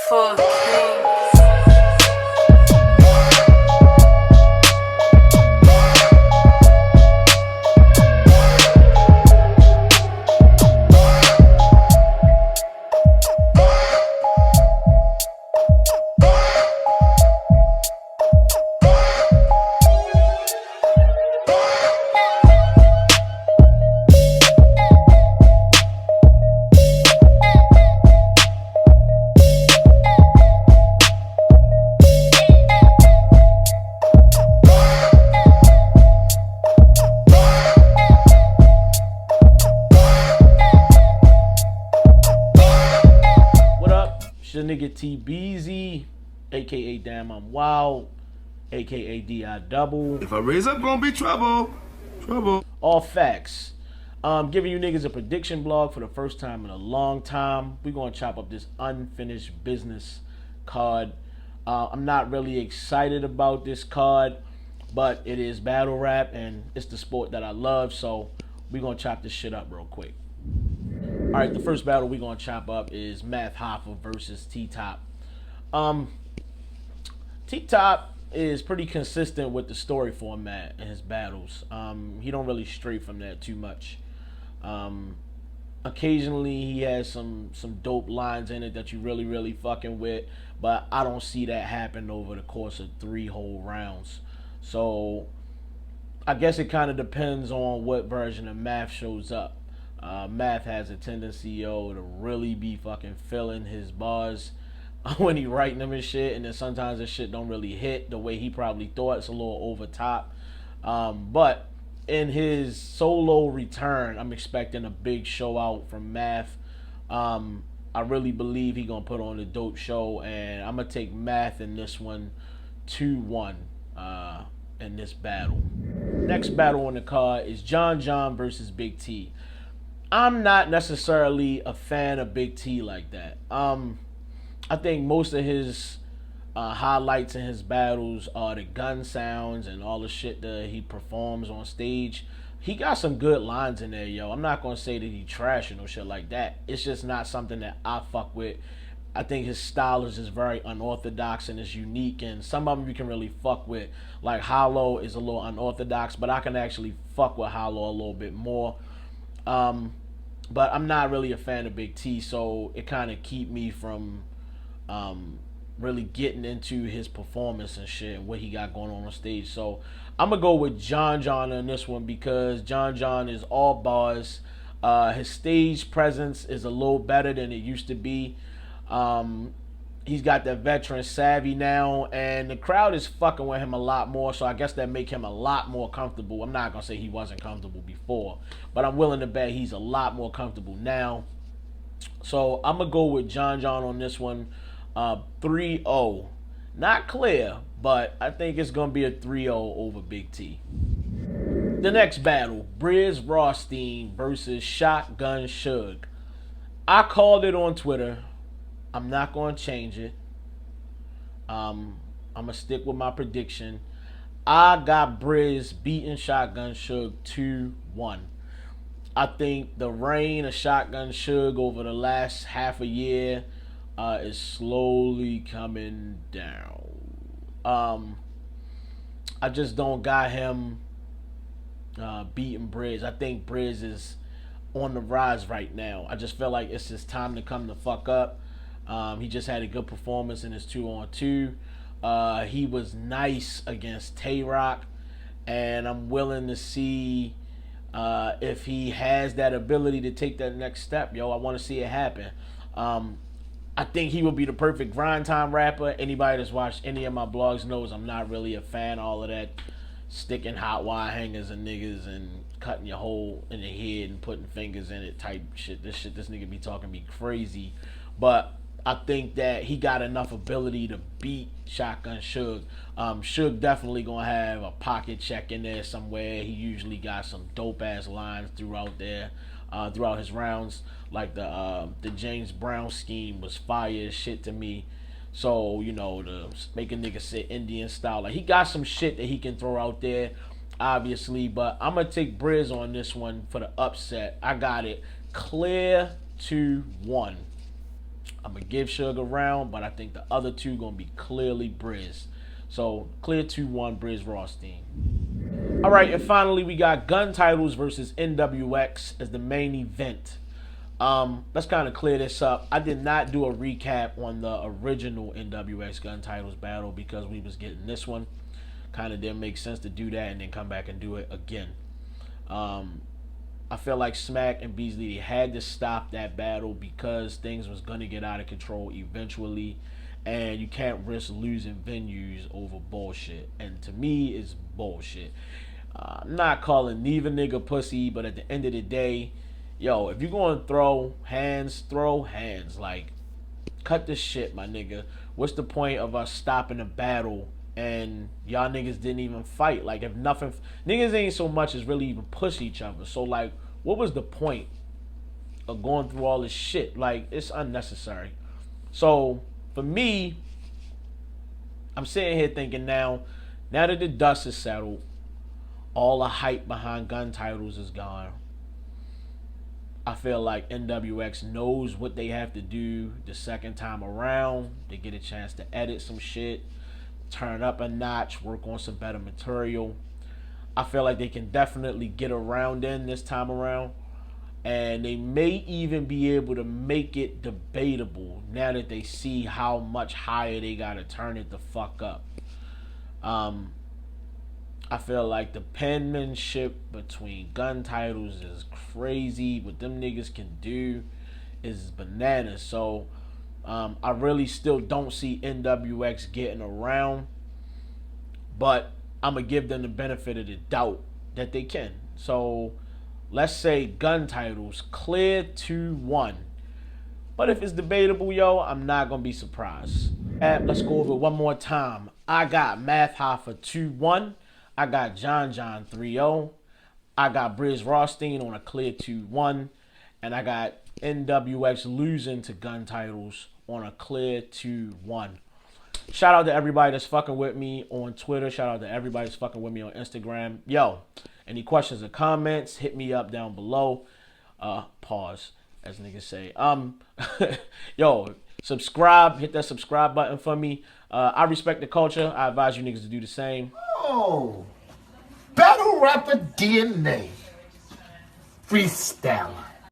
Full king. Nigga T-Beezy, aka Damn I'm Wild, aka D.I. Double. If I raise up, gonna be trouble. Trouble. All facts. Giving you niggas a prediction blog for the first time in a long time. We're gonna chop up this unfinished business card. I'm not really excited about this card, but it is battle rap and it's the sport that I love, so we're gonna chop this shit up real quick. All right, the first battle we're going to chop up is Math Hoffa versus TTop. TTop is pretty consistent with the story format in his battles. He don't really stray from that too much. Occasionally, he has some dope lines in it that you really fucking with, but I don't see that happen over the course of 3 whole rounds. So, I guess it kind of depends on what version of Math shows up. Math has a tendency, to really be fucking filling his bars when he writing them and shit, and then sometimes the shit don't really hit the way he probably thought. It's a little over top. But in his solo return, I'm expecting a big show out from Math. I really believe he gonna put on a dope show, and I'm gonna take Math in this one 2-1 in this battle. Next battle on the card is Jon Jon versus Big T. I'm not necessarily a fan of Big T like that. I think most of his highlights in his battles are the gun sounds and all the shit that he performs on stage. He got some good lines in there, yo. I'm not gonna say that he trash or no shit like that. It's just not something that I fuck with. I think his style is just very unorthodox and it's unique, and some of them you can really fuck with. Like Hollow is a little unorthodox, but I can actually fuck with Hollow a little bit more. But I'm not really a fan of Big T, so it kind of keep me from really getting into his performance and shit and what he got going on stage. So I'm gonna go with Jon Jon on this one because Jon Jon is all bars. His stage presence is a little better than it used to be. He's got that veteran savvy now, and the crowd is fucking with him a lot more, so I guess that make him a lot more comfortable. I'm not gonna say he wasn't comfortable before, but I'm willing to bet he's a lot more comfortable now. So I'm gonna go with Jon Jon on this one, 3-0. Not clear, but I think it's gonna be a 3-0 over Big T. The next battle, Briz Rothstein versus Shotgun Suge. I called it on Twitter. I'm not going to change it. I'm going to stick with my prediction. I got Briz beating Shotgun Suge 2-1. I think the reign of Shotgun Suge over the last half a year is slowly coming down. I just don't got him beating Briz. I think Briz is on the rise right now. I just feel like it's his time to come the fuck up. He just had a good performance in his 2-on-2. He was nice against Tay-Rock, and I'm willing to see if he has that ability to take that next step. I want to see it happen. I think he would be the perfect grind time rapper. Anybody that's watched any of my blogs knows I'm not really a fan of all of that sticking hot wire hangers and niggas and cutting your hole in the head and putting fingers in it type shit. This nigga be talking me crazy. But I think that he got enough ability to beat Shotgun Suge. Suge definitely gonna have a pocket check in there somewhere. He usually got some dope ass lines throughout there, throughout his rounds. Like the James Brown scheme was fire as shit to me. So to make a nigga sit Indian style, like he got some shit that he can throw out there, obviously. But I'm gonna take Briz on this one for the upset. I got it clear 2-1. I'm going to give Suge a round, but I think the other two going to be clearly Briz. So, clear 2-1 Briz Rothstein. All right, and finally, we got Gun Titles versus NWX as the main event. Let's kind of clear this up. I did not do a recap on the original NWX Gun Titles battle because we was getting this one. Kind of didn't make sense to do that and then come back and do it again. I feel like Smack and Beasley, they had to stop that battle because things was going to get out of control eventually. And you can't risk losing venues over bullshit. And to me, it's bullshit. I'm not calling neither nigga pussy, but at the end of the day, yo, if you're going to throw hands. Like, cut this shit, my nigga. What's the point of us stopping a battle and y'all niggas didn't even fight? Like, if nothing, niggas ain't so much as really even push each other. So, like, what was the point of going through all this shit? Like, it's unnecessary. So, for me, I'm sitting here thinking now that the dust is settled, all the hype behind Gun Titles is gone. I feel like NWX knows what they have to do the second time around. They get a chance to edit some shit, turn up a notch, work on some better material. I feel like they can definitely get around in this time around. And they may even be able to make it debatable now that they see how much higher they got to turn it the fuck up. I feel like the penmanship between Gun Titles is crazy. What them niggas can do is bananas. So I really still don't see NWX getting around. But I'm going to give them the benefit of the doubt that they can. So let's say Gun Titles clear 2-1. But if it's debatable, yo, I'm not going to be surprised. Let's go over it one more time. I got Math Hoffa 2-1. I got Jon Jon 3-0. I got Briz Rothstein on a clear 2-1. And I got NWX losing to Gun Titles on a clear 2-1. Shout out to everybody that's fucking with me on Twitter. Shout out to everybody that's fucking with me on Instagram. Yo, any questions or comments, hit me up down below. Pause, as niggas say. Yo, subscribe. Hit that subscribe button for me. I respect the culture. I advise you niggas to do the same. Oh, battle rapper DNA. Freestyler.